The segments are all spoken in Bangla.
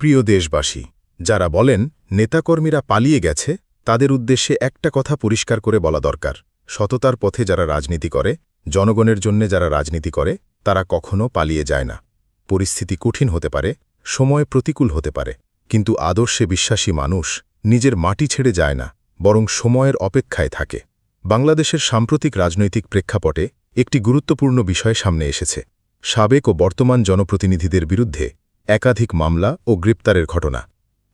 প্রিয় দেশবাসী, যারা বলেন নেতাকর্মীরা পালিয়ে গেছে তাদের উদ্দেশ্যে একটা কথা পরিষ্কার করে বলা দরকার। সততার পথে যারা রাজনীতি করে, জনগণের জন্য যারা রাজনীতি করে, তারা কখনো পালিয়ে যায় না। পরিস্থিতি কঠিন হতে পারে, সময় প্রতিকূল হতে পারে, কিন্তু আদর্শে বিশ্বাসী মানুষ নিজের মাটি ছেড়ে যায় না, বরং সময়ের অপেক্ষায় থাকে। বাংলাদেশের সাম্প্রতিক রাজনৈতিক প্রেক্ষাপটে একটি গুরুত্বপূর্ণ বিষয় সামনে এসেছে। সাবেক ও বর্তমান জনপ্রতিনিধিদের বিরুদ্ধে একাধিক মামলা ও গ্রেপ্তারের ঘটনা।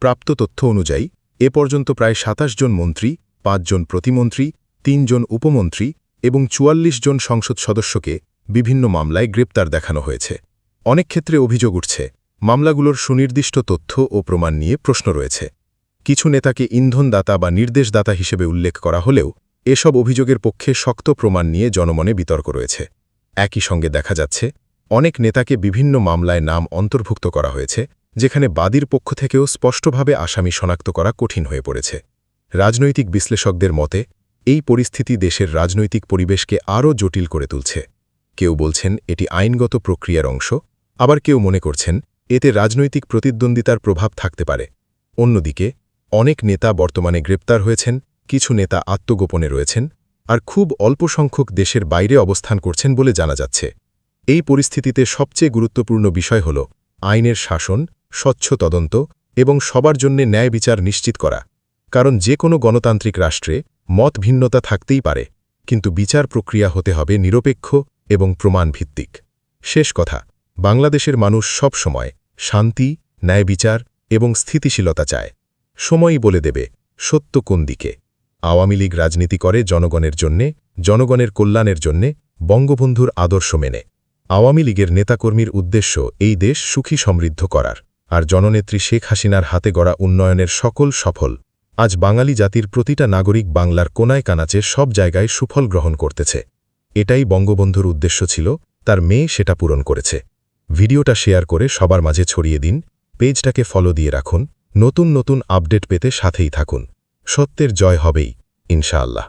প্রাপ্ত তথ্য অনুযায়ী এ পর্যন্ত প্রায় ২৭ জন মন্ত্রী, ৫ জন প্রতিমন্ত্রী, ৩ জন উপমন্ত্রী এবং ৪৪ জন সংসদ সদস্যকে বিভিন্ন মামলায় গ্রেপ্তার দেখানো হয়েছে। অনেক ক্ষেত্রে অভিযোগ উঠছে, মামলাগুলোর সুনির্দিষ্ট তথ্য ও প্রমাণ নিয়ে প্রশ্ন রয়েছে। কিছু নেতাকে ইন্ধনদাতা বা নির্দেশদাতা হিসেবে উল্লেখ করা হলেও এসব অভিযোগের পক্ষে শক্ত প্রমাণ নিয়ে জনমনে বিতর্ক রয়েছে। একই সঙ্গে দেখা যাচ্ছে, অনেক নেতাকে বিভিন্ন মামলায় নাম অন্তর্ভুক্ত করা হয়েছে, যেখানে বাদীর পক্ষ থেকেও স্পষ্টভাবে আসামি শনাক্ত করা কঠিন হয়ে পড়েছে। রাজনৈতিক বিশ্লেষকদের মতে এই পরিস্থিতি দেশের রাজনৈতিক পরিবেশকে আরও জটিল করে তুলছে। কেউ বলছেন এটি আইনগত প্রক্রিয়ার অংশ, আবার কেউ মনে করছেন এতে রাজনৈতিক প্রতিদ্বন্দ্বিতার প্রভাব থাকতে পারে। অন্যদিকে অনেক নেতা বর্তমানে গ্রেপ্তার হয়েছেন, কিছু নেতা আত্মগোপনে রয়েছেন, আর খুব অল্প সংখ্যক দেশের বাইরে অবস্থান করছেন বলে জানা যাচ্ছে। এই পরিস্থিতিতে সবচেয়ে গুরুত্বপূর্ণ বিষয় হল আইনের শাসন, স্বচ্ছ তদন্ত এবং সবার জন্য ন্যায় বিচার নিশ্চিত করা। কারণ যে কোনো গণতান্ত্রিক রাষ্ট্রে মত ভিন্নতা থাকতেই পারে, কিন্তু বিচার প্রক্রিয়া হতে হবে নিরপেক্ষ এবং প্রমাণভিত্তিক। শেষ কথা, বাংলাদেশের মানুষ সব সময় শান্তি, ন্যায় বিচার এবং স্থিতিশীলতা চায়। সময়ই বলে দেবে সত্য কোন দিকে। আওয়ামী লীগ রাজনীতি করে জনগণের জন্যে, জনগণের কল্যাণের জন্যে, বঙ্গবন্ধুর আদর্শ মেনে। আওয়ামী লীগের নেতাকর্মীর উদ্দেশ্য এই দেশ সুখী সমৃদ্ধ করার, আর জননেত্রী শেখ হাসিনার হাতে গড়া উন্নয়নের সকল সফল। আজ বাঙালি জাতির প্রতিটা নাগরিক বাংলার কোনায় কানাচে সব জায়গায় সুফল গ্রহণ করতেছে। এটাই বঙ্গবন্ধুর উদ্দেশ্য ছিল, তার মেয়ে সেটা পূরণ করেছে। ভিডিওটা শেয়ার করে সবার মাঝে ছড়িয়ে দিন, পেজটাকে ফলো দিয়ে রাখুন, নতুন নতুন আপডেট পেতে সাথেই থাকুন। সত্যের জয় হবেই, ইনশাআল্লাহ।